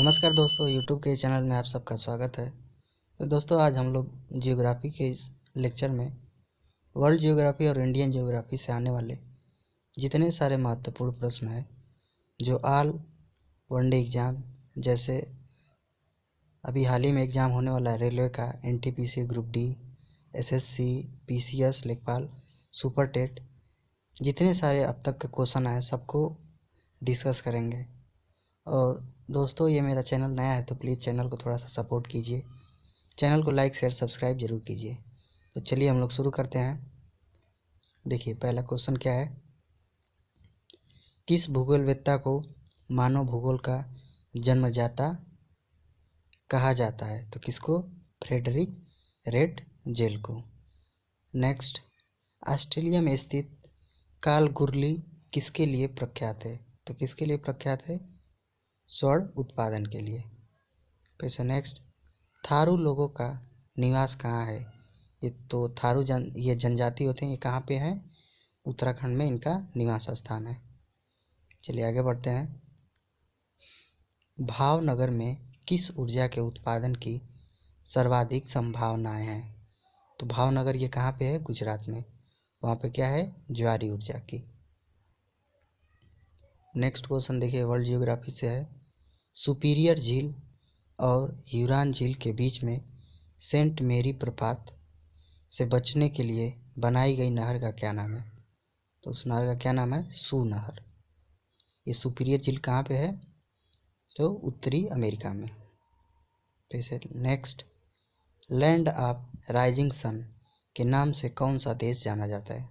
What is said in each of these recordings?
नमस्कार दोस्तों, यूट्यूब के चैनल में आप सबका स्वागत है। तो दोस्तों, आज हम लोग जियोग्राफी के इस लेक्चर में वर्ल्ड जियोग्राफी और इंडियन जियोग्राफी से आने वाले जितने सारे महत्वपूर्ण प्रश्न हैं जो ऑल वनडे एग्ज़ाम, जैसे अभी हाल ही में एग्ज़ाम होने वाला है रेलवे का NTPC group D, SSC, PCS, लेखपाल, सुपर टेट, जितने सारे अब तक के क्वेश्चन आए सबको डिस्कस करेंगे। और दोस्तों, ये मेरा चैनल नया है तो प्लीज़ चैनल को थोड़ा सा सपोर्ट कीजिए। चैनल को लाइक शेयर सब्सक्राइब जरूर कीजिए। तो चलिए हम लोग शुरू करते हैं। देखिए, पहला क्वेश्चन क्या है, किस भूगोलवेत्ता को मानव भूगोल का जन्मदाता कहा जाता है? तो किसको? फ्रेडरिक रेड जेल को। नेक्स्ट, ऑस्ट्रेलिया में स्थित कालगुरली किसके लिए प्रख्यात है? तो किसके लिए प्रख्यात है? स्वर्ण उत्पादन के लिए। फिर से नेक्स्ट, थारू लोगों का निवास कहाँ है? ये तो थारू ये जनजाति होते हैं, ये कहाँ पे हैं? उत्तराखंड में इनका निवास स्थान है। चलिए आगे बढ़ते हैं। भावनगर में किस ऊर्जा के उत्पादन की सर्वाधिक संभावनाएं हैं? तो भावनगर ये कहाँ पे है? गुजरात में। वहाँ पे क्या है? ज्वारी ऊर्जा की। नेक्स्ट क्वेश्चन देखिए, वर्ल्ड जियोग्राफी से है। सुपीरियर झील और ह्यूरॉन झील के बीच में सेंट मेरी प्रपात से बचने के लिए बनाई गई नहर का क्या नाम है? तो उस नहर का क्या नाम है? सू नहर। ये सुपीरियर झील कहाँ पे है? तो उत्तरी अमेरिका में। फिर से next, land of rising sun के नाम से कौन सा देश जाना जाता है?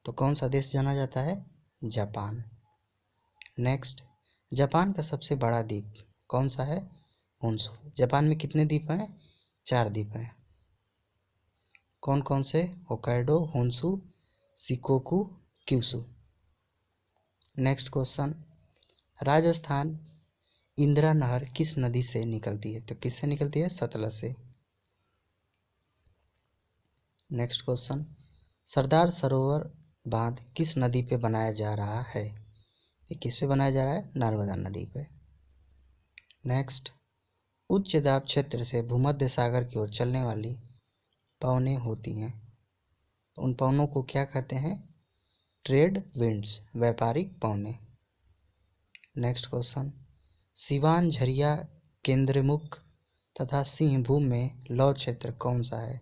तो कौन सा देश जाना जाता है? जापान। नेक्स्ट, जापान का सबसे बड़ा द्वीप कौन सा है? होन्शु। जापान में कितने द्वीप हैं? 4 द्वीप हैं। कौन कौन से? Hokkaido, Honshu, Shikoku, Kyushu. Next question, Rajasthan Indira नहर किस नदी से निकलती है? तो किससे निकलती है? सतलज से। नेक्स्ट क्वेश्चन, सरदार सरोवर बांध किस नदी पे बनाया जा रहा है? ये किस पे बनाया जा रहा है? नर्मदा नदी पे। नेक्स्ट, उच्च दाब क्षेत्र से भूमध्य सागर की ओर चलने वाली पवनें होती हैं, तो उन पवनों को क्या कहते हैं? ट्रेड विंड्स, व्यापारिक पवनें। नेक्स्ट क्वेश्चन, सिवान, झरिया, केंद्रमुख तथा सिंहभूम में लौ क्षेत्र कौन सा है?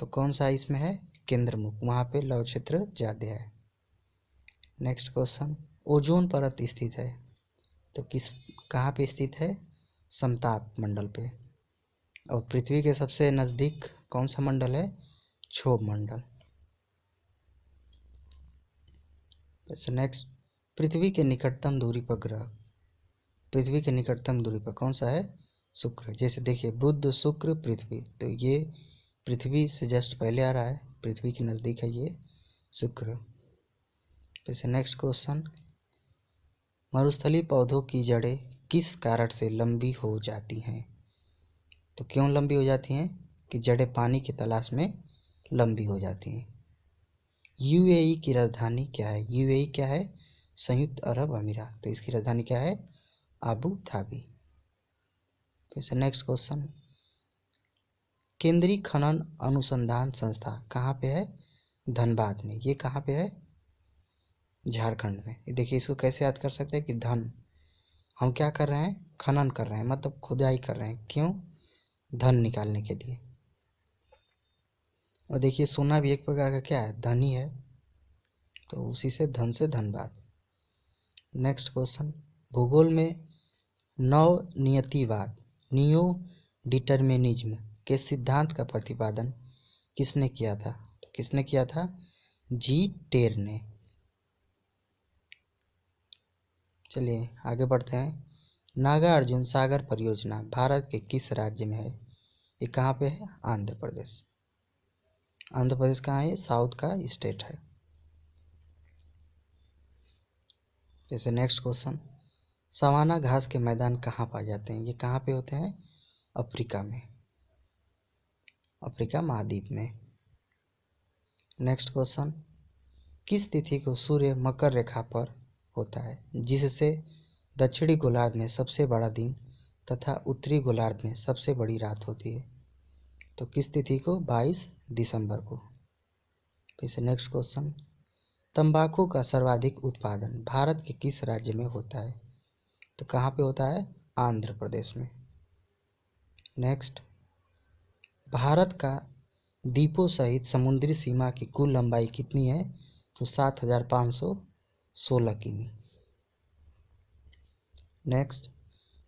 तो कौन सा इसमें है? केंद्रमुख, वहाँ पे लौ क्षेत्र ज़्यादा है। नेक्स्ट क्वेश्चन, ओजोन परत स्थित है, तो किस कहाँ पे स्थित है? समताप मंडल पे। और पृथ्वी के सबसे नज़दीक कौन सा मंडल है? क्षोभ मंडल। नेक्स्ट, पृथ्वी के निकटतम दूरी पर ग्रह, पृथ्वी के निकटतम दूरी पर कौन सा है? शुक्र। जैसे देखिए, बुध, शुक्र, पृथ्वी, तो ये पृथ्वी से जस्ट पहले आ रहा है, पृथ्वी के नज़दीक है ये शुक्र। जैसे नेक्स्ट क्वेश्चन, मरुस्थलीय पौधों की जड़ें किस कारण से लंबी हो जाती हैं? तो क्यों लंबी हो जाती हैं? कि जड़ें पानी की तलाश में लंबी हो जाती हैं। यूएई की राजधानी क्या है? यूएई क्या है? संयुक्त अरब अमीरात, तो इसकी राजधानी क्या है? Abu Dhabi. फिर से नेक्स्ट क्वेश्चन, केंद्रीय खनन अनुसंधान संस्था कहाँ पे है? धनबाद में। ये कहाँ पे है? झारखंड में। ये देखिए, इसको कैसे याद कर सकते हैं कि धन, हम क्या कर रहे हैं? खनन कर रहे हैं, मतलब खुदाई कर रहे हैं। क्यों? धन निकालने के लिए। और देखिए, सोना भी एक प्रकार का क्या है? धन ही है, तो उसी से धन से धनबाद। नेक्स्ट क्वेश्चन, भूगोल में नव नियतिवाद, नियो डिटर्मिनिज्म के सिद्धांत का प्रतिपादन किसने किया था? तो किसने किया था? जी टेर ने। चलिए आगे बढ़ते हैं। नागार्जुन सागर परियोजना भारत के किस राज्य में है? ये कहाँ पे है? आंध्र प्रदेश। आंध्र प्रदेश कहाँ है? साउथ का स्टेट है। जैसे नेक्स्ट क्वेश्चन, सवाना घास के मैदान कहाँ पाए जाते हैं? ये कहाँ पे होते हैं? अफ्रीका में, अफ्रीका महाद्वीप में। नेक्स्ट क्वेश्चन, किस तिथि को सूर्य मकर रेखा पर होता है जिससे दक्षिणी गोलार्ध में सबसे बड़ा दिन तथा उत्तरी गोलार्ध में सबसे बड़ी रात होती है? तो किस तिथि को? 22 दिसंबर को। फिर से नेक्स्ट क्वेश्चन, तंबाकू का सर्वाधिक उत्पादन भारत के किस राज्य में होता है? तो कहाँ पे होता है? आंध्र प्रदेश में। नेक्स्ट, भारत का द्वीपों सहित समुद्री सीमा की कुल लंबाई कितनी है? तो 7,516 किमी। नेक्स्ट,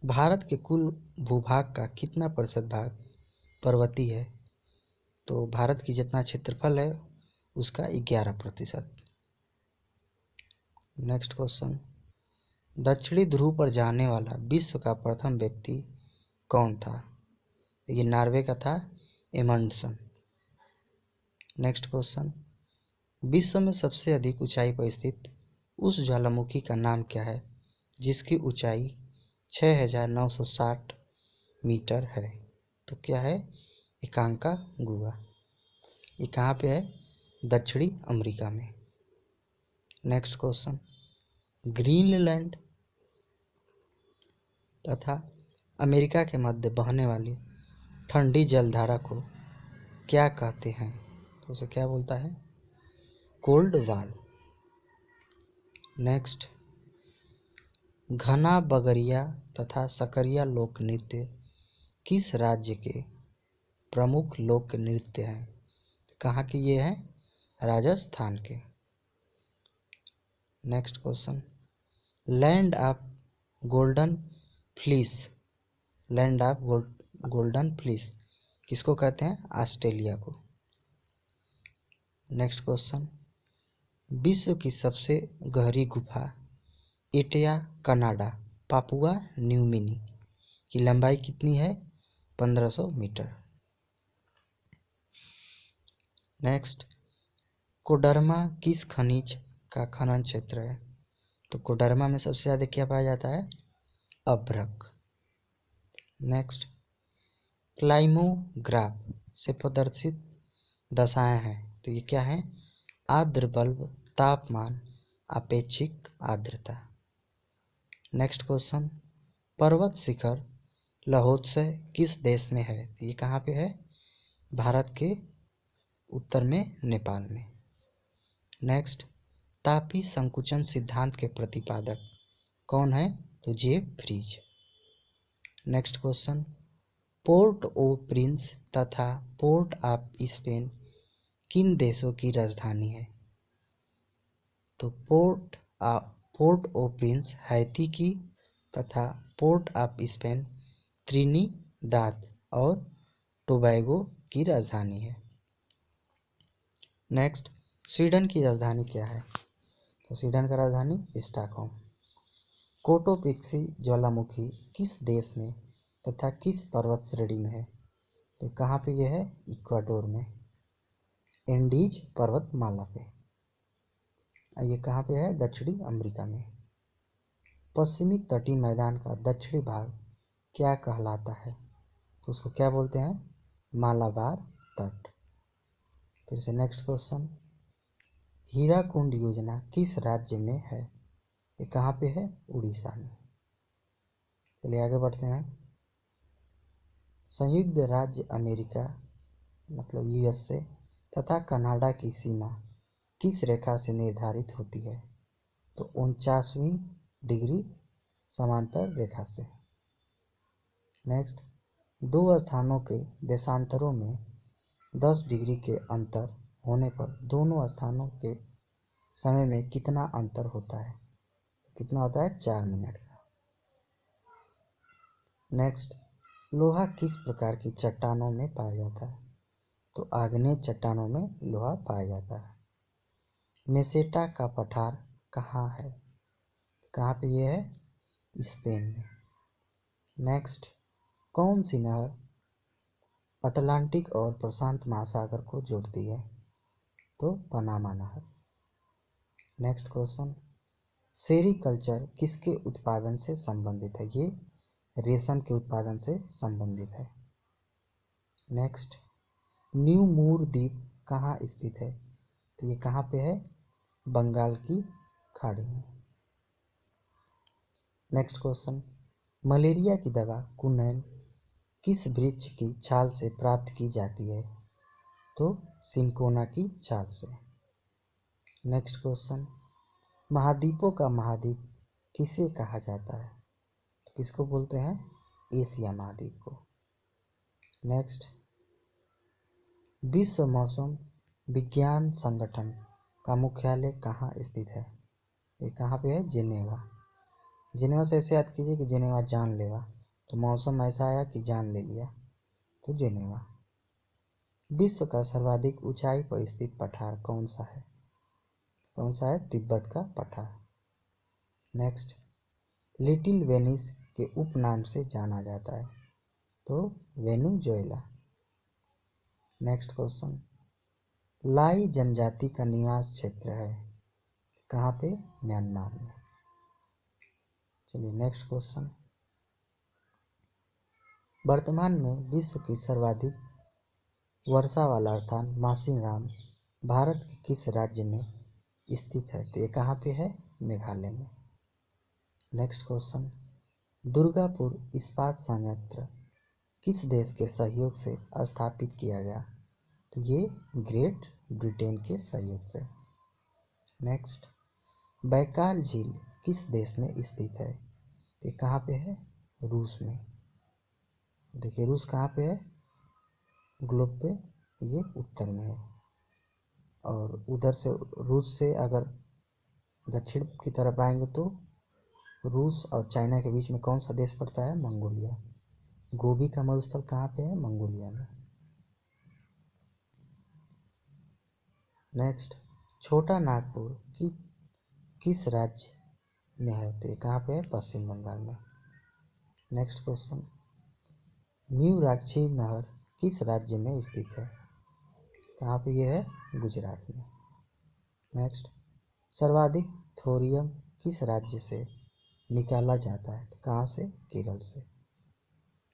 भारत के कुल भूभाग का कितना प्रतिशत भाग पर्वतीय है? तो भारत की जितना क्षेत्रफल है उसका 11%। नेक्स्ट क्वेश्चन, दक्षिणी ध्रुव पर जाने वाला विश्व का प्रथम व्यक्ति कौन था? ये नॉर्वे का था, एमंडसन। नेक्स्ट क्वेश्चन, विश्व में सबसे अधिक ऊंचाई पर स्थित उस ज्वालामुखी का नाम क्या है जिसकी ऊंचाई 6,960 मीटर है? तो क्या है? एकांका गुहा। ये कहाँ पे है? दक्षिणी अमेरिका में। नेक्स्ट क्वेश्चन, ग्रीनलैंड तथा अमेरिका के मध्य बहने वाली ठंडी जलधारा को क्या कहते हैं? तो उसे क्या बोलता है? कोल्ड वाल। नेक्स्ट, घना बगरिया तथा सकरिया लोक नृत्य किस राज्य के प्रमुख लोक नृत्य हैं? कहाँ के ये हैं? राजस्थान के। Next question, land of golden fleece, land of golden fleece किसको कहते हैं? ऑस्ट्रेलिया को। नेक्स्ट क्वेश्चन, विश्व की सबसे गहरी गुफा एटिया कनाडा पापुआ न्यू गिनी की लंबाई कितनी है? 1500 मीटर। नेक्स्ट, कोडरमा किस खनिज का खनन क्षेत्र है? तो कोडरमा में सबसे ज़्यादा क्या पाया जाता है? अभ्रक। नेक्स्ट, क्लाइमोग्राफ से प्रदर्शित दशाएं हैं, तो ये क्या है? आर्द्र बल्ब, तापमान, अपेक्षिक आर्द्रता। नेक्स्ट क्वेश्चन, पर्वत शिखर लहोत्सव किस देश में है? ये कहाँ पे है? भारत के उत्तर में नेपाल में। नेक्स्ट, तापी संकुचन सिद्धांत के प्रतिपादक कौन है? तो जेफ्रीज। नेक्स्ट क्वेश्चन, पोर्ट ओ प्रिंस तथा पोर्ट ऑफ स्पेन किन देशों की राजधानी है? तो पोर्ट ओ प्रिंस हैती की तथा पोर्ट ऑफ स्पेन त्रिनिदाद और टोबैगो की राजधानी है। नेक्स्ट, स्वीडन की राजधानी क्या है? तो स्वीडन का राजधानी स्टॉकहोम। कोटोपेक्सी ज्वालामुखी किस देश में तथा किस पर्वत श्रेणी में है? तो कहाँ पे यह है? इक्वाडोर में, एंडीज पर्वतमाला पे। ये कहाँ पे है? दक्षिणी अमेरिका में। पश्चिमी तटीय मैदान का दक्षिणी भाग क्या कहलाता है? तो उसको क्या बोलते हैं? मालाबार तट। फिर से नेक्स्ट क्वेश्चन, हीराकुंड योजना किस राज्य में है? ये कहाँ पे है? उड़ीसा में। चलिए आगे बढ़ते हैं। संयुक्त राज्य अमेरिका मतलब यूएसए तथा कनाडा की सीमा किस रेखा से निर्धारित होती है? तो 49वीं डिग्री समांतर रेखा से। नेक्स्ट, दो स्थानों के देशांतरों में 10 डिग्री के अंतर होने पर दोनों स्थानों के समय में कितना अंतर होता है? कितना होता है? 4 मिनट का। नेक्स्ट, लोहा किस प्रकार की चट्टानों में पाया जाता है? तो आग्नेय चट्टानों में लोहा पाया जाता है। मेसेटा का पठार कहाँ है? कहाँ पे ये है? स्पेन में। नेक्स्ट, कौन सी नहर अटलांटिक और प्रशांत महासागर को जोड़ती है? तो पनामा नहर। नेक्स्ट क्वेश्चन, सेरीकल्चर किसके उत्पादन से संबंधित है? ये रेशम के उत्पादन से संबंधित है। नेक्स्ट, न्यू मूर द्वीप कहाँ स्थित है? तो ये कहाँ पे है? बंगाल की खाड़ी में। नेक्स्ट क्वेश्चन, मलेरिया की दवा कुनैन किस वृक्ष की छाल से प्राप्त की जाती है? तो सिंकोना की छाल से। नेक्स्ट क्वेश्चन, महाद्वीपों का महाद्वीप किसे कहा जाता है? तो किसको बोलते हैं? एशिया महाद्वीप को। नेक्स्ट, विश्व मौसम विज्ञान संगठन का मुख्यालय कहाँ स्थित है? ये कहाँ पे है? जिनेवा। जिनेवा से ऐसे याद कीजिए कि जिनेवा जानलेवा, तो मौसम ऐसा आया कि जान ले लिया, तो जिनेवा। विश्व का सर्वाधिक ऊंचाई पर स्थित पठार कौन सा है? कौन सा है? तिब्बत का पठार। नेक्स्ट, लिटिल वेनिस के उपनाम से जाना जाता है, तो वेनेजुएला। नेक्स्ट क्वेश्चन, लाई जनजाति का निवास क्षेत्र है कहाँ पे? म्यांमार में। चलिए नेक्स्ट क्वेश्चन, वर्तमान में विश्व की सर्वाधिक वर्षा वाला स्थान मासिनराम भारत के किस राज्य में स्थित है? तो ये कहाँ पे है? मेघालय में। नेक्स्ट क्वेश्चन, दुर्गापुर इस्पात संयंत्र किस देश के सहयोग से स्थापित किया गया? तो ये ग्रेट ब्रिटेन के सहयोग से। नेक्स्ट, बैकाल झील किस देश में स्थित है? तो कहाँ पे है? रूस में। देखिए रूस कहाँ पे है ग्लोब पे? ये उत्तर में है। और उधर से रूस से अगर दक्षिण की तरफ आएंगे तो रूस और चाइना के बीच में कौन सा देश पड़ता है? मंगोलिया। गोबी का मरुस्थल कहाँ पे है? मंगोलिया में। नेक्स्ट, छोटा नागपुर किस राज्य में है? तो ये कहाँ पे है? पश्चिम बंगाल में। नेक्स्ट क्वेश्चन, म्यूराक्षी नहर किस राज्य में स्थित है? कहाँ पे ये है? गुजरात में। नेक्स्ट, सर्वाधिक थोरियम किस राज्य से निकाला जाता है? तो कहाँ से? केरल से।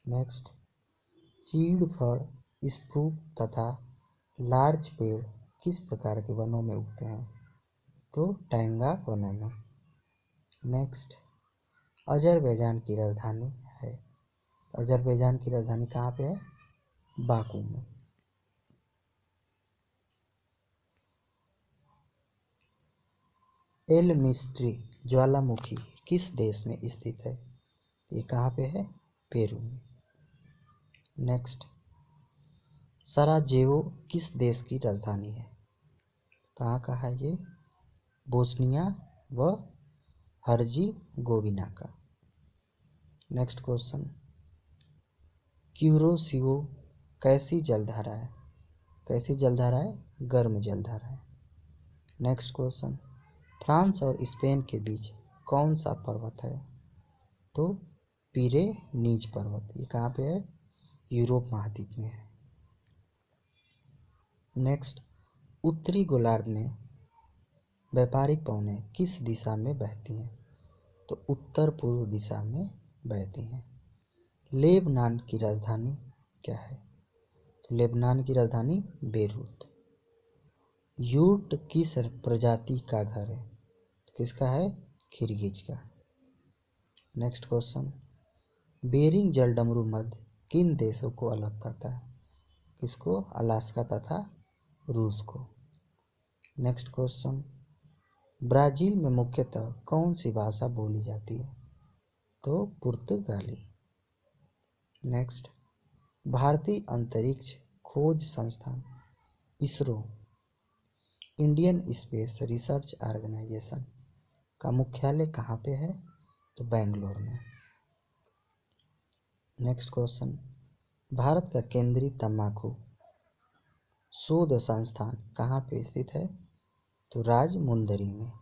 नेक्स्ट, चीड़ फड़ स्प्रूप तथा लार्च पेड़ किस प्रकार के वनों में उगते हैं? तो टैंगा वनों में। नेक्स्ट, अजरबैजान की राजधानी है, अजरबैजान की राजधानी कहाँ पे है? बाकू में। एल मिस्ट्री ज्वालामुखी किस देश में स्थित है? ये कहाँ पे है? पेरू में। नेक्स्ट, सराजेवो किस देश की राजधानी है? कहाँ का है ये? बोस्निया व हर्जिगोविना का। नेक्स्ट क्वेश्चन, क्यूरोसिवो कैसी जलधारा है? कैसी जलधारा है? गर्म जलधारा है। नेक्स्ट क्वेश्चन, फ्रांस और स्पेन के बीच कौन सा पर्वत है? तो पिरेनीज पर्वत। ये कहाँ पे है? यूरोप महाद्वीप में है। नेक्स्ट, उत्तरी गोलार्ध में व्यापारिक पवनें किस दिशा में बहती हैं? तो उत्तर पूर्व दिशा में बहती हैं। लेबनान की राजधानी क्या है? तो लेबनान की राजधानी बेरूत। यूट किस प्रजाति का घर है? तो किसका है? खिरगिज का। नेक्स्ट क्वेश्चन, बेरिंग जलडमरू मध्य किन देशों को अलग करता है? किसको? अलास्का तथा रूस को। नेक्स्ट क्वेश्चन, ब्राज़ील में मुख्यतः कौन सी भाषा बोली जाती है? तो पुर्तगाली। नेक्स्ट, भारतीय अंतरिक्ष खोज संस्थान ISRO Indian space research organisation का मुख्यालय कहाँ पे है? तो बेंगलोर में। नेक्स्ट क्वेश्चन, भारत का केंद्रीय तंबाकू शोध संस्थान कहाँ पे स्थित है? तो राजमुंदरी में।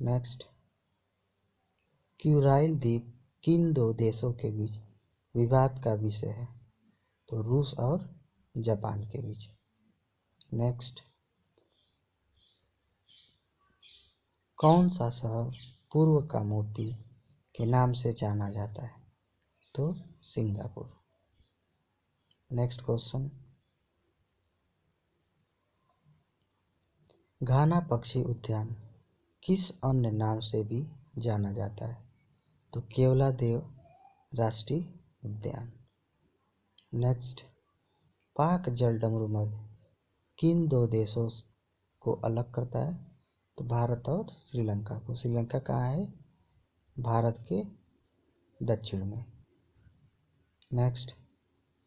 नेक्स्ट, क्यूराइल द्वीप किन दो देशों के बीच विवाद का विषय है? तो रूस और जापान के बीच। नेक्स्ट, कौन सा शहर पूर्व का मोती के नाम से जाना जाता है? तो सिंगापुर। नेक्स्ट क्वेश्चन, घाना पक्षी उद्यान किस अन्य नाम से भी जाना जाता है? तो केवलादेव राष्ट्रीय उद्यान। नेक्स्ट, पाक जल डमरू मध किन दो देशों को अलग करता है? तो भारत और श्रीलंका को। श्रीलंका कहाँ है? भारत के दक्षिण में। नेक्स्ट,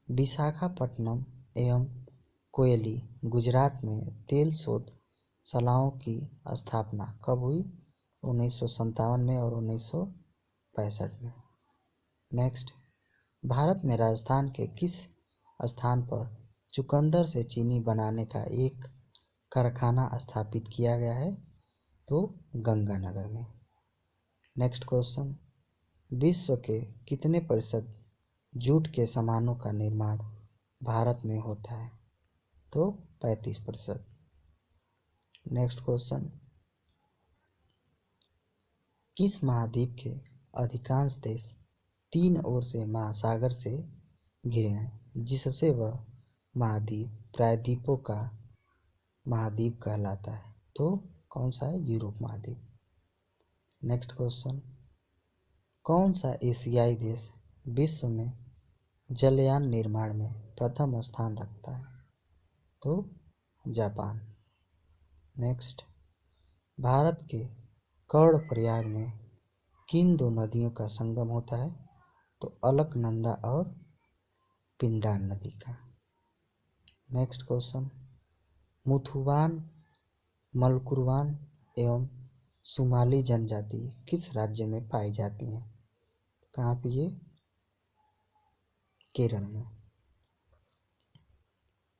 विशाखापट्टनम एवं कोयली गुजरात में तेल शोधशालाओं की स्थापना कब हुई? 1957 में और 1965 में। नेक्स्ट, भारत में राजस्थान के किस स्थान पर चुकंदर से चीनी बनाने का एक कारखाना स्थापित किया गया है? तो गंगानगर में। नेक्स्ट क्वेश्चन, विश्व के कितने प्रतिशत जूट के सामानों का निर्माण भारत में होता है? तो 35%। नेक्स्ट क्वेश्चन, किस महाद्वीप के अधिकांश देश तीन ओर से महासागर से घिरे हैं, जिससे वह महाद्वीप प्रायद्वीपों का महाद्वीप कहलाता है? तो कौन सा है? यूरोप महाद्वीप। नेक्स्ट क्वेश्चन, कौन सा एशियाई देश विश्व में जलयान निर्माण में प्रथम स्थान रखता है? तो जापान। नेक्स्ट, भारत के कर्णप्रयाग में किन दो नदियों का संगम होता है? तो अलकनंदा और पिंडार नदी का। नेक्स्ट क्वेश्चन, मुथुवान, मलकुरवान एवं सुमाली जनजाति किस राज्य में पाई जाती हैं? कहाँ पे ये? केरल में।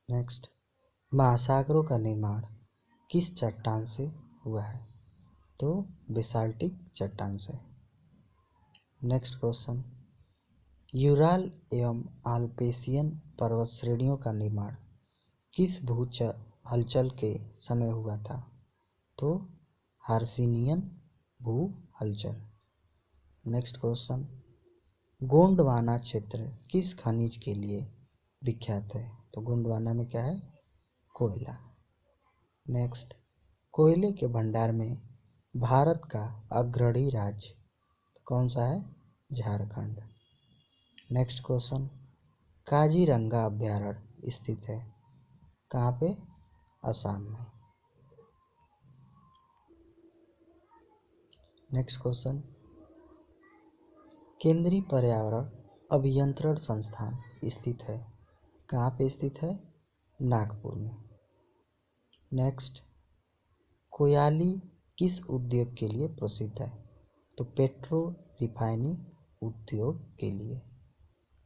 नेक्स्ट, महासागरों का निर्माण किस चट्टान से हुआ है? तो बेसाल्टिक चट्टान से। नेक्स्ट क्वेश्चन, यूराल एवं आल्पेशियन पर्वत श्रेणियों का निर्माण किस भू हलचल के समय हुआ था? तो हार्सिनियन भू हलचल। नेक्स्ट क्वेश्चन, गोंडवाना क्षेत्र किस खनिज के लिए विख्यात है? तो गोंडवाना में क्या है? कोयला। नेक्स्ट, कोयले के भंडार में भारत का अग्रणी राज्य तो कौन सा है? झारखंड। नेक्स्ट क्वेश्चन, काजीरंगा अभयारण्य स्थित है कहाँ पे? असम में। नेक्स्ट क्वेश्चन, केंद्रीय पर्यावरण अभियंत्रण संस्थान स्थित है कहाँ पे स्थित है? नागपुर में। नेक्स्ट, कोयाली किस उद्योग के लिए प्रसिद्ध है? तो पेट्रो रिफाइनिंग उद्योग के लिए।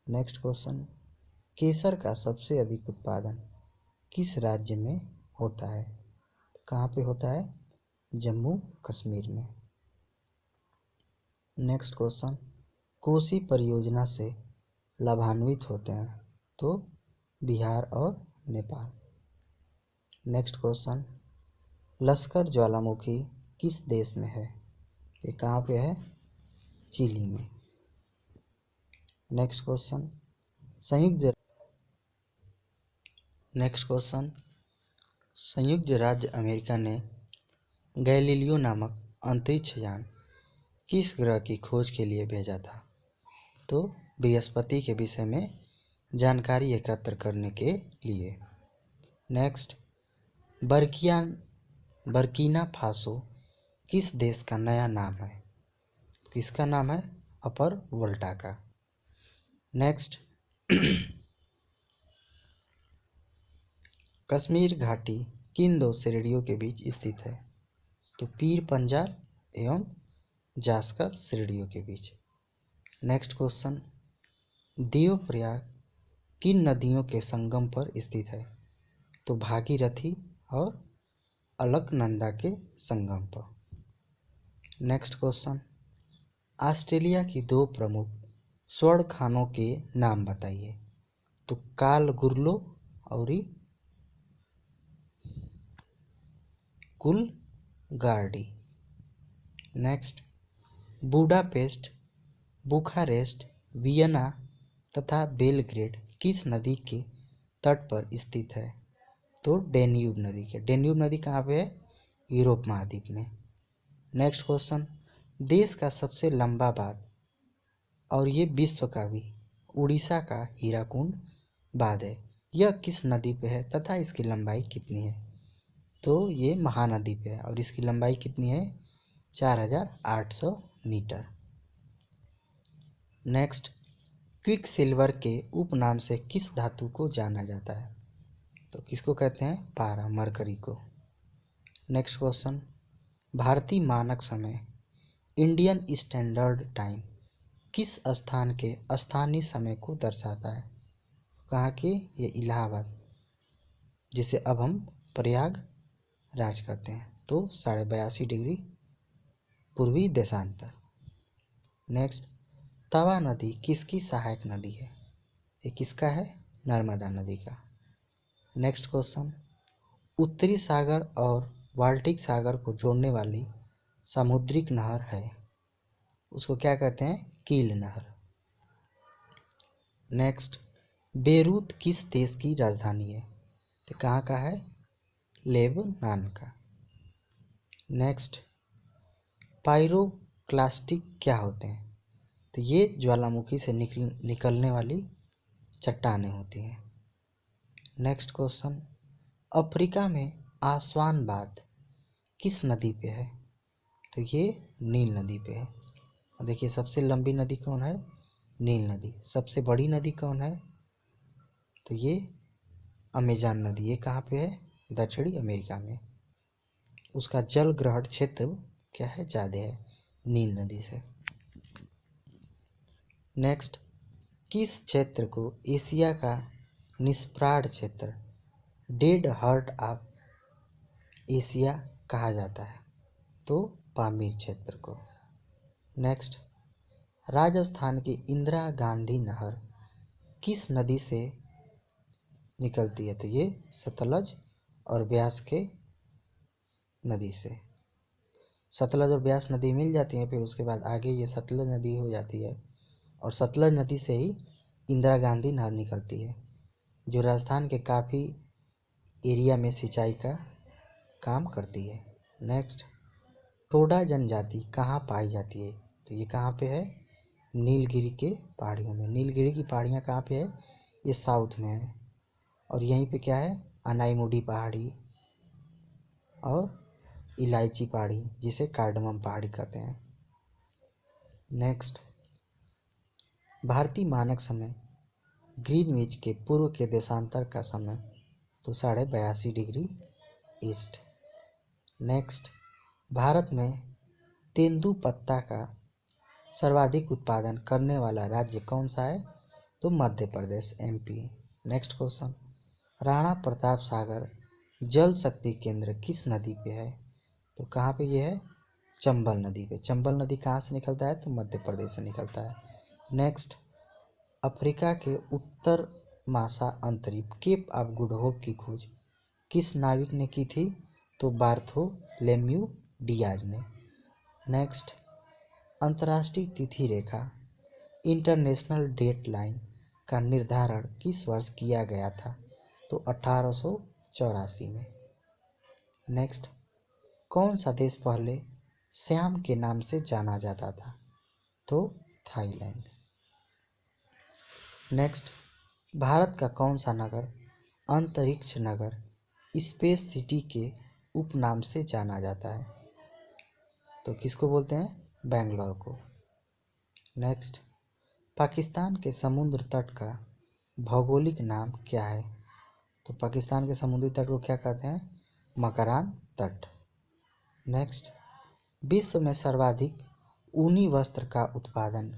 नेक्स्ट क्वेश्चन, केसर का सबसे अधिक उत्पादन किस राज्य में होता है? कहाँ पे होता है? जम्मू कश्मीर में। नेक्स्ट क्वेश्चन, कोसी परियोजना से लाभान्वित होते हैं तो बिहार और नेपाल। नेक्स्ट क्वेश्चन, लश्कर ज्वालामुखी किस देश में है? ये कहाँ पे है? चिली में। नेक्स्ट क्वेश्चन, संयुक्त राज्य अमेरिका ने गैलीलियो नामक अंतरिक्ष यान किस ग्रह की खोज के लिए भेजा था? तो बृहस्पति के विषय में जानकारी एकत्र करने के लिए। नेक्स्ट, बर्किना फासो किस देश का नया नाम है? किसका नाम है? अपर वोल्टा का। नेक्स्ट, कश्मीर घाटी किन दो श्रेणियों के बीच स्थित है? तो पीर पंजाल एवं जास्कर श्रेणियों के बीच। नेक्स्ट क्वेश्चन, देवप्रयाग किन नदियों के संगम पर स्थित है? तो भागीरथी और अलकनंदा के संगम पर। नेक्स्ट क्वेश्चन, ऑस्ट्रेलिया की दो प्रमुख स्वर्ण खानों के नाम बताइए। तो कालगुर्लो और Coolgardie. Next, Budapest, Bucharest, Vienna तथा बेलग्रेड किस नदी के तट पर स्थित है? तो डेन्यूब नदी के। डेन्यूब नदी कहाँ पे है? यूरोप महाद्वीप में। नेक्स्ट क्वेश्चन, देश का सबसे लंबा बांध और ये विश्व का भी उड़ीसा का हीराकुंड बांध है। यह किस नदी पे है तथा इसकी लंबाई कितनी है? तो ये महानदी पे है और इसकी लंबाई कितनी है? 4800 मीटर। नेक्स्ट, क्विक सिल्वर के उपनाम से किस धातु को जाना जाता है? तो किसको कहते हैं? पारा, मरकरी को। नेक्स्ट क्वेश्चन, भारतीय मानक समय इंडियन स्टैंडर्ड टाइम किस स्थान के स्थानीय समय को दर्शाता है? कहाँ के? ये इलाहाबाद, जिसे अब हम प्रयागराज कहते हैं। तो 82.5 डिग्री पूर्वी देशांतर। नेक्स्ट, तवा नदी किसकी सहायक नदी है? ये किसका है? नर्मदा नदी का। नेक्स्ट क्वेश्चन, उत्तरी सागर और बाल्टिक सागर को जोड़ने वाली सामुद्रिक नहर है, उसको क्या कहते हैं? कील नहर। नेक्स्ट, बेरूत किस देश की राजधानी है? तो कहाँ का है? लेबनान का। नेक्स्ट, पायरोक्लास्टिक क्या होते हैं? तो ये ज्वालामुखी से निकलने वाली चट्टानें होती हैं। नेक्स्ट क्वेश्चन, अफ्रीका में आसवान बांध किस नदी पे है? तो ये नील नदी पे है। और देखिए सबसे लंबी नदी कौन है? नील नदी। सबसे बड़ी नदी कौन है? तो ये अमेजन नदी। ये कहाँ पे है? दक्षिणी अमेरिका में। उसका जल ग्रहण क्षेत्र क्या है? ज़्यादा है नील नदी से। नेक्स्ट, किस क्षेत्र को एशिया का निष्प्राण क्षेत्र, डेड हार्ट ऑफ एशिया कहा जाता है? तो पामीर क्षेत्र को। नेक्स्ट, राजस्थान की इंदिरा गांधी नहर किस नदी से निकलती है? तो ये सतलज और ब्यास के नदी से। सतलज और ब्यास नदी मिल जाती है, फिर उसके बाद आगे ये सतलज नदी हो जाती है और सतलज नदी से ही इंदिरा गांधी नहर निकलती है, जो राजस्थान के काफ़ी एरिया में सिंचाई का काम करती है। नेक्स्ट, टोडा जनजाति कहाँ पाई जाती है? तो ये कहाँ पे है? नीलगिरी के पहाड़ियों में। नीलगिरी की पहाड़ियाँ कहाँ पे है? ये साउथ में है। और यहीं पे क्या है? अनाईमुडी पहाड़ी और इलायची पहाड़ी, जिसे कार्डमम पहाड़ी कहते हैं। नेक्स्ट, भारतीय मानक समय ग्रीनविच के पूर्व के देशांतर का समय तो 82.5 डिग्री ईस्ट। नेक्स्ट, भारत में तेंदुपत्ता का सर्वाधिक उत्पादन करने वाला राज्य कौन सा है? तो Madhya Pradesh, MP. Next question, Rana Pratap Sagar जल शक्ति केंद्र किस नदी पे है? तो कहाँ पे ये है? चंबल नदी पे। चंबल नदी कहाँ से निकलता है? तो मध्य प्रदेश से निकलता है। नेक्स्ट, अफ्रीका के उत्तर मासा अंतरिप केप ऑफ गुड होप की खोज किस नाविक ने की थी? तो बार्थोलोम्यू डियाज ने। नेक्स्ट, अंतर्राष्ट्रीय तिथि रेखा इंटरनेशनल डेट लाइन का निर्धारण किस वर्ष किया गया था? तो 1884 में। नेक्स्ट, कौन सा देश पहले श्याम के नाम से जाना जाता था? तो थाईलैंड। नेक्स्ट, भारत का कौन सा नगर अंतरिक्ष नगर स्पेस सिटी के उपनाम से जाना जाता है? तो किसको बोलते हैं? बेंगलोर को। नेक्स्ट, पाकिस्तान के समुद्र तट का भौगोलिक नाम क्या है? तो पाकिस्तान के समुद्री तट को क्या कहते हैं? मकरान तट। नेक्स्ट, विश्व में सर्वाधिक ऊनी वस्त्र का उत्पादन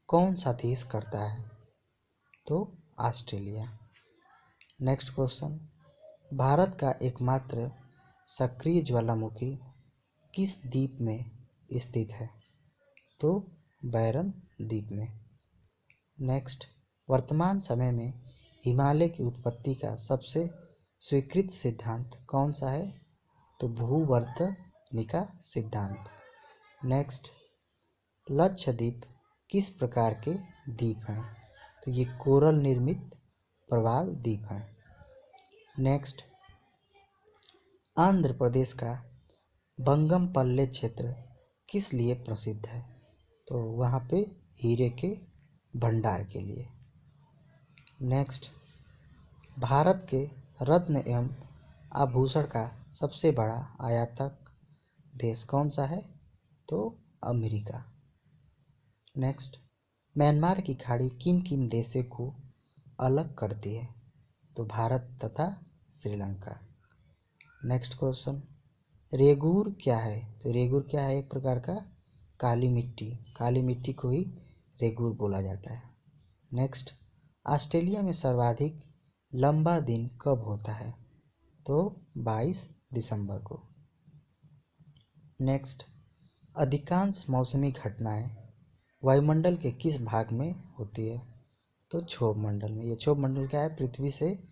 कौन सा देश करता है? तो ऑस्ट्रेलिया। नेक्स्ट क्वेश्चन, भारत का एकमात्र सक्रिय ज्वालामुखी किस द्वीप में स्थित है? तो बैरन द्वीप में। नेक्स्ट, वर्तमान समय में हिमालय की उत्पत्ति का सबसे स्वीकृत सिद्धांत कौन सा है? तो भूवर्तनिका सिद्धांत। नेक्स्ट, लक्षद्वीप किस प्रकार के द्वीप हैं? तो ये कोरल निर्मित प्रवाल द्वीप हैं। नेक्स्ट, आंध्र प्रदेश का बंगमपल्ले क्षेत्र किस लिए प्रसिद्ध है? तो वहाँ पे हीरे के भंडार के लिए। नेक्स्ट, भारत के रत्न एवं आभूषण का सबसे बड़ा आयातक देश कौन सा है? तो अमेरिका। नेक्स्ट, म्यांमार की खाड़ी किन किन देशों को अलग करती है? तो भारत तथा श्रीलंका। नेक्स्ट क्वेश्चन, रेगूर क्या है? तो रेगूर क्या है? एक प्रकार का काली मिट्टी, काली मिट्टी को ही रेगूर बोला जाता है। नेक्स्ट, ऑस्ट्रेलिया में सर्वाधिक लंबा दिन कब होता है? तो 22 दिसंबर को। नेक्स्ट, अधिकांश मौसमी घटनाएं वायुमंडल के किस भाग में होती है? तो क्षोभ मंडल में। ये क्षोभ मंडल क्या है? पृथ्वी से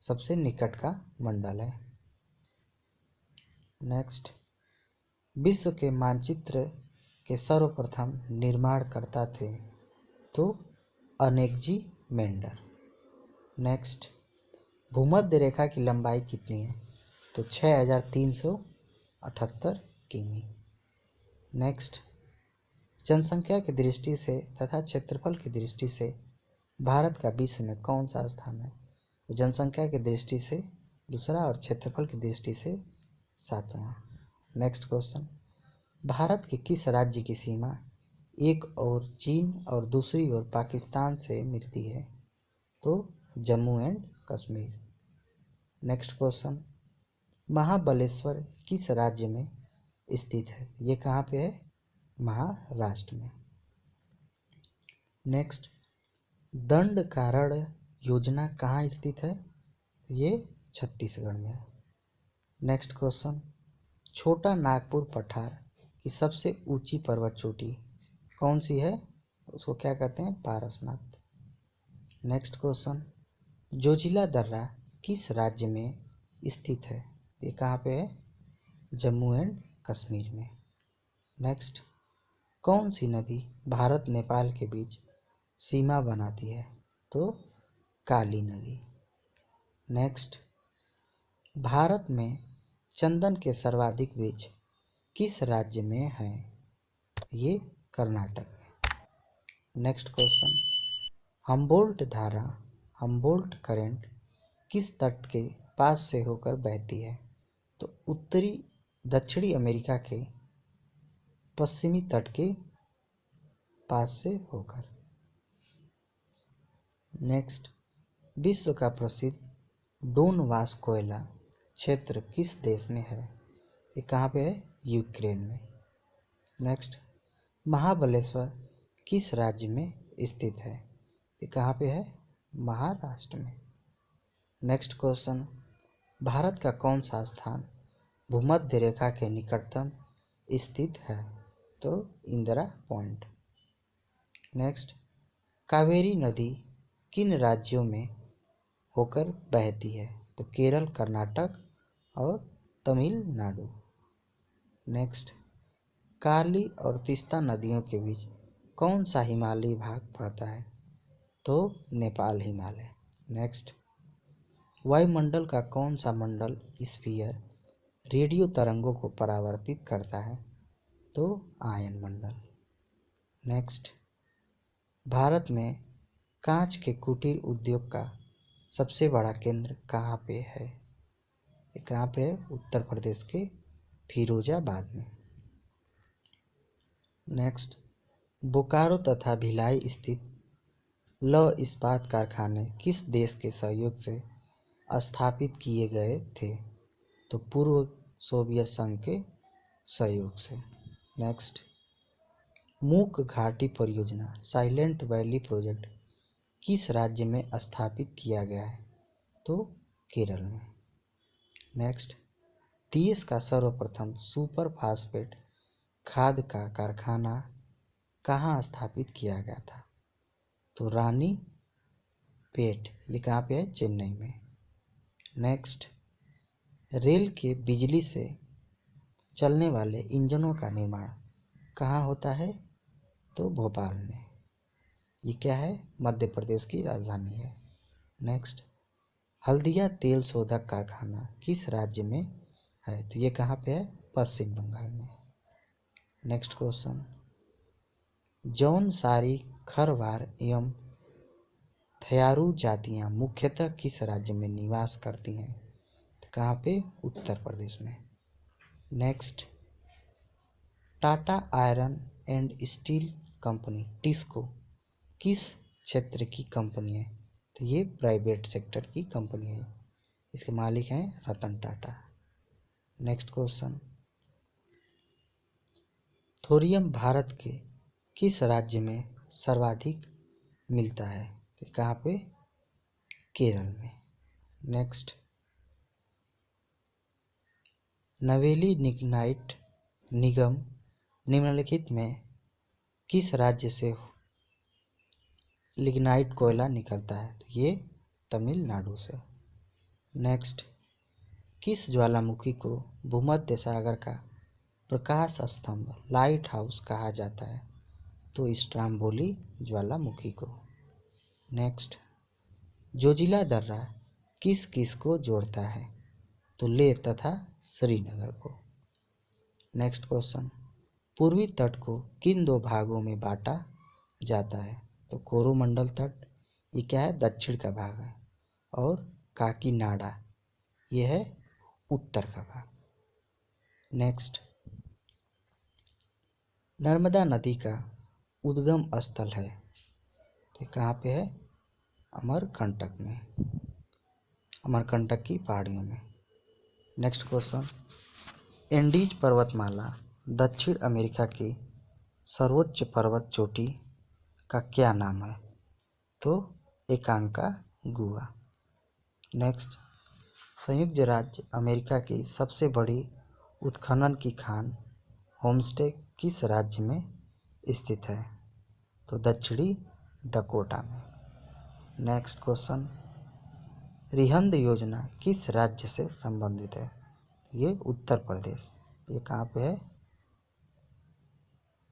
सबसे निकट का मंडल है। नेक्स्ट, विश्व के मानचित्र के सर्वप्रथम निर्माणकर्ता थे? तो अनेकजी मेंडर। नेक्स्ट, भूमध्य रेखा की लंबाई कितनी है? तो 6378 किमी। नेक्स्ट, जनसंख्या की दृष्टि से तथा क्षेत्रफल की दृष्टि से भारत का विश्व में कौन सा स्थान है? तो जनसंख्या की दृष्टि से दूसरा और क्षेत्रफल की दृष्टि से 7वां। नेक्स्ट क्वेश्चन, भारत के किस राज्य की सीमा एक ओर चीन और दूसरी ओर पाकिस्तान से मिलती है? तो Jammu and Kashmir. Next question, Mahabaleshwar किस राज्य में स्थित है? ये कहाँ पे है? महाराष्ट्र में। नेक्स्ट, दंडकारण्य योजना कहाँ स्थित है? ये छत्तीसगढ़ में है। नेक्स्ट क्वेश्चन, छोटा नागपुर पठार की सबसे ऊंची पर्वत चोटी कौन सी है? उसको क्या कहते हैं? पारसनाथ। नेक्स्ट क्वेश्चन, जोजिला दर्रा किस राज्य में स्थित है? ये कहाँ पे है? जम्मू एंड कश्मीर में। नेक्स्ट, कौन सी नदी भारत नेपाल के बीच सीमा बनाती है? तो काली नदी। नेक्स्ट, भारत में चंदन के सर्वाधिक वृक्ष किस राज्य में हैं? ये कर्नाटक में। नेक्स्ट क्वेश्चन, हम्बोल्ट धारा, हम्बोल्ट करंट किस तट के पास से होकर बहती है? तो उत्तरी दक्षिणी अमेरिका के पश्चिमी तट के पास से होकर। नेक्स्ट, विश्व का प्रसिद्ध डोनबास कोयला क्षेत्र किस देश में है? ये कहाँ पे है? यूक्रेन में। नेक्स्ट, महाबलेश्वर किस राज्य में स्थित है? ये कहाँ पे है? महाराष्ट्र में। नेक्स्ट क्वेश्चन, भारत का कौन सा स्थान भूमध्य रेखा के निकटतम स्थित है? तो इंदिरा पॉइंट। नेक्स्ट, कावेरी नदी किन राज्यों में होकर बहती है? तो केरल, कर्नाटक और तमिलनाडु। नेक्स्ट, काली और तीस्ता नदियों के बीच कौन सा हिमालयी भाग पड़ता है? तो नेपाल हिमालय। नेक्स्ट, वायुमंडल का कौन सा मंडल स्फीयर रेडियो तरंगों को परावर्तित करता है? तो आयन मंडल। नेक्स्ट, भारत में कांच के कुटीर उद्योग का सबसे बड़ा केंद्र कहाँ पे है? ये कहाँ पे है? उत्तर प्रदेश के फिरोजाबाद में। नेक्स्ट, बोकारो तथा भिलाई स्थित लौह इस्पात कारखाने किस देश के सहयोग से स्थापित किए गए थे? तो पूर्व सोवियत संघ के सहयोग से। नेक्स्ट, मूक घाटी परियोजना साइलेंट वैली प्रोजेक्ट किस राज्य में स्थापित किया गया है? तो केरल में। नेक्स्ट, देश का सर्वप्रथम सुपर फास्फेट खाद का कारखाना कहाँ स्थापित किया गया था? तो रानी पेट, ये कहाँ पे है? चेन्नई में। नेक्स्ट, रेल के बिजली से चलने वाले इंजनों का निर्माण कहाँ होता है? तो भोपाल में। ये क्या है? मध्य प्रदेश की राजधानी है। नेक्स्ट, हल्दिया तेल शोधक कारखाना किस राज्य में है? तो ये कहाँ पे है? पश्चिम बंगाल में। नेक्स्ट क्वेश्चन, जौन सारी खरवार एवं थयारू जातियां मुख्यतः किस राज्य में निवास करती हैं? तो कहाँ पे? उत्तर प्रदेश में। Next, Tata iron and steel company TISCO किस क्षेत्र की कंपनी है? तो ये प्राइवेट सेक्टर की कंपनी है। इसके मालिक हैं Ratan Tata. Next question, thorium Bharat के किस राज्य में सर्वाधिक मिलता है? तो कहाँ पे? केरल में। नेक्स्ट, नवेली लिग्नाइट निगम निम्नलिखित में किस राज्य से लिग्नाइट कोयला निकलता है? तो ये तमिलनाडु से। नेक्स्ट, किस ज्वालामुखी को भूमध्य सागर का प्रकाश स्तंभ लाइट हाउस कहा जाता है? तो स्ट्राम्बोली ज्वालामुखी को। नेक्स्ट, जोजिला दर्रा किस किस को जोड़ता है? तो लेह तथा श्रीनगर को। नेक्स्ट क्वेश्चन, पूर्वी तट को किन दो भागों में बांटा जाता है? तो कोरोमंडल तट, ये क्या है? दक्षिण का भाग है, और काकीनाडा, ये है उत्तर का भाग। नेक्स्ट, नर्मदा नदी का उद्गम स्थल है, तो कहाँ पे है? अमरकंटक में, अमरकंटक की पहाड़ियों में। नेक्स्ट क्वेश्चन, एंडीज पर्वतमाला दक्षिण अमेरिका की सर्वोच्च पर्वत चोटी का क्या नाम है? तो एकांकागुआ। नेक्स्ट, संयुक्त राज्य अमेरिका की सबसे बड़ी उत्खनन की खान होमस्टे किस राज्य में स्थित है? तो दक्षिणी डकोटा में। नेक्स्ट क्वेश्चन, रिहंद योजना किस राज्य से संबंधित है? ये उत्तर प्रदेश। ये कहाँ पे है?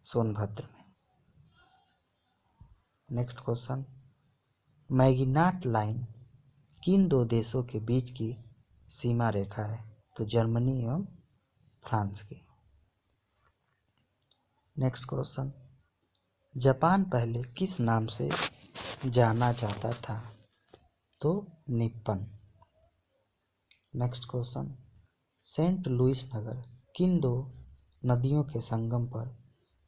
सोनभद्र में। नेक्स्ट क्वेश्चन, मैगिनाट लाइन किन दो देशों के बीच की सीमा रेखा है? तो जर्मनी एवं फ्रांस की। नेक्स्ट क्वेश्चन, जापान पहले किस नाम से जाना जाता था? तो Nippon. Next question, Saint Louis नगर किन दो नदियों के संगम पर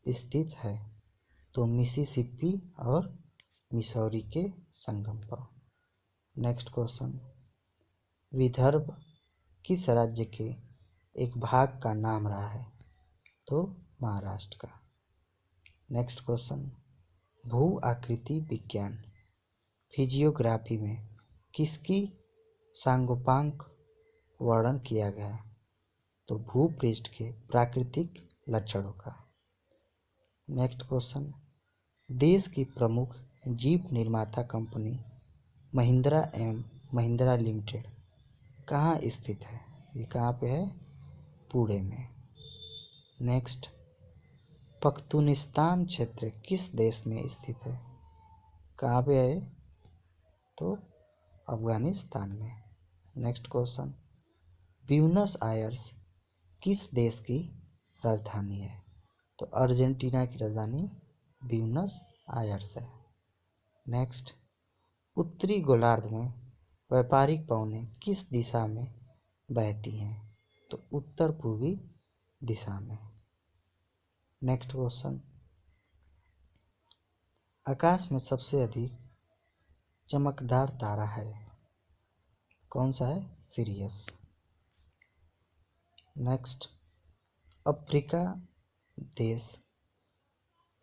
स्थित है? तो मिसिसिपी और मिसौरी के संगम पर। नेक्स्ट क्वेश्चन, विदर्भ किस राज्य के एक भाग का नाम रहा है? तो महाराष्ट्र का। नेक्स्ट क्वेश्चन, भू आकृति विज्ञान फिजियोग्राफी में किसकी सांगोपांग वर्णन किया गया है? तो भूपृष्ठ के प्राकृतिक लक्षणों का। नेक्स्ट क्वेश्चन, देश की प्रमुख जीप निर्माता company Mahindra and Mahindra limited कहाँ स्थित है? ये कहाँ पे है? पुणे में। नेक्स्ट, पख्तूनिस्तान क्षेत्र किस देश में स्थित है? कहाँ पे है? तो अफगानिस्तान में। नेक्स्ट क्वेश्चन, ब्यूनस आयर्स किस देश की राजधानी है? तो अर्जेंटीना की राजधानी ब्यूनस आयर्स है। नेक्स्ट, उत्तरी गोलार्ध में व्यापारिक पवनें किस दिशा में बहती हैं? तो उत्तर पूर्वी दिशा में। नेक्स्ट क्वेश्चन, आकाश में सबसे अधिक चमकदार तारा है, कौन सा है? सिरियस। नेक्स्ट, अफ्रीका देश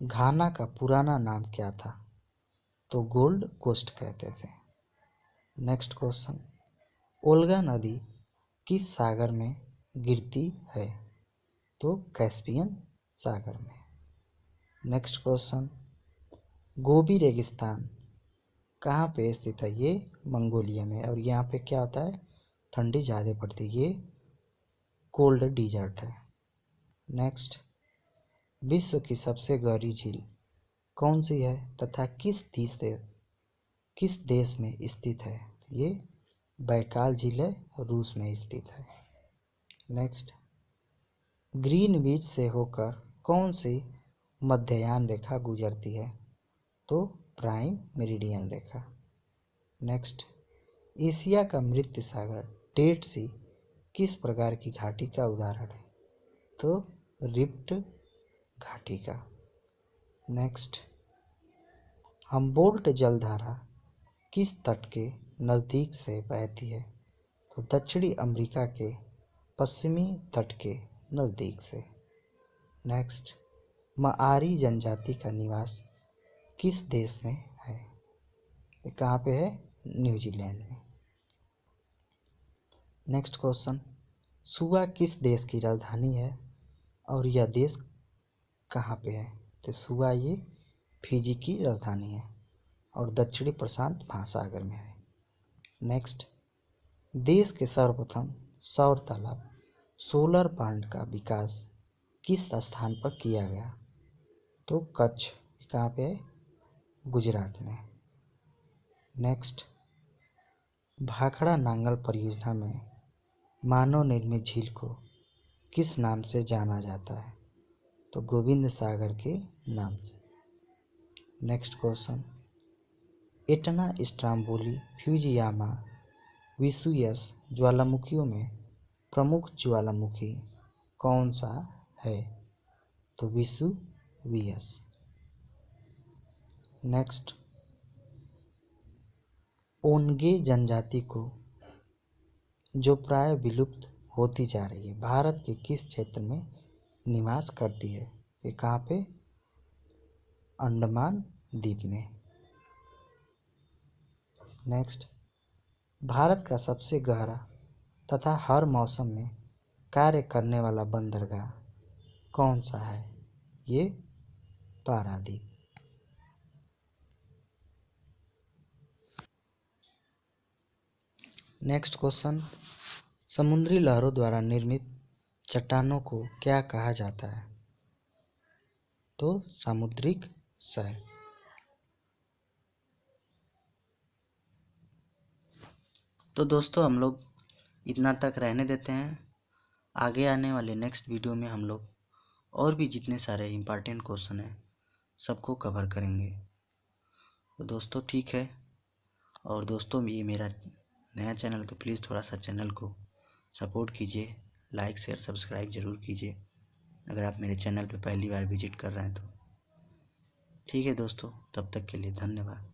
घाना का पुराना नाम क्या था? तो गोल्ड कोस्ट कहते थे। नेक्स्ट क्वेश्चन, ओल्गा नदी किस सागर में गिरती है? तो कैस्पियन सागर में। नेक्स्ट क्वेश्चन, गोबी रेगिस्तान कहाँ पे स्थित है? ये मंगोलिया में। और यहाँ पे क्या होता है? ठंडी ज़्यादा पड़ती है, ये कोल्ड डिजर्ट है। नेक्स्ट, विश्व की सबसे गहरी झील कौन सी है तथा किस देश में स्थित है? ये बैकाल झील है, रूस में स्थित है। नेक्स्ट, ग्रीनविच से होकर कौन सी मध्ययान रेखा गुजरती है? तो प्राइम मेरिडियन रेखा। नेक्स्ट, एशिया का मृत सागर डेड सी किस प्रकार की घाटी का उदाहरण है? तो रिफ्ट घाटी का। नेक्स्ट, हम्बोल्ट जलधारा किस तट के नज़दीक से बहती है? तो दक्षिणी अमेरिका के पश्चिमी तट के नज़दीक से। नेक्स्ट, माओरी जनजाति का निवास किस देश में है? ये कहाँ पे है? न्यूजीलैंड में। नेक्स्ट क्वेश्चन, सुआ किस देश की राजधानी है और यह देश कहाँ पे है? तो सुआ ये फिजी की राजधानी है और दक्षिणी प्रशांत महासागर में है। नेक्स्ट, देश के सर्वप्रथम सौर तालाब सोलर प्लांट का विकास किस स्थान पर किया गया? तो कच्छ, कहाँ पे है? गुजरात में। नेक्स्ट, भाखड़ा नांगल परियोजना में मानव निर्मित झील को किस नाम से जाना जाता है? तो गोविंद सागर के नाम से। Next question, Etna, Stromboli, Fujiyama, Vesuvius ज्वालामुखियों में प्रमुख ज्वालामुखी कौन सा है? तो वेसुवियस। नेक्स्ट, ओन्गे जनजाति को जो प्राय विलुप्त होती जा रही है भारत के किस क्षेत्र में निवास करती है? ये कहाँ पे? अंडमान द्वीप में। नेक्स्ट, भारत का सबसे गहरा तथा हर मौसम में कार्य करने वाला बंदरगाह कौन सा है? ये पारादीप। नेक्स्ट क्वेश्चन, समुद्री लहरों द्वारा निर्मित चट्टानों को क्या कहा जाता है? तो सामुद्रिक शैल। तो दोस्तों हम लोग इतना तक रहने देते हैं। आगे आने वाले नेक्स्ट वीडियो में हम लोग और भी जितने सारे इम्पॉर्टेंट क्वेश्चन हैं सबको कवर करेंगे। तो दोस्तों ठीक है, और दोस्तों ये मेरा नया चैनल तो प्लीज़ थोड़ा सा चैनल को सपोर्ट कीजिए, लाइक शेयर सब्सक्राइब ज़रूर कीजिए अगर आप मेरे चैनल पे पहली बार विजिट कर रहे हैं तो। ठीक है दोस्तों, तब तक के लिए धन्यवाद।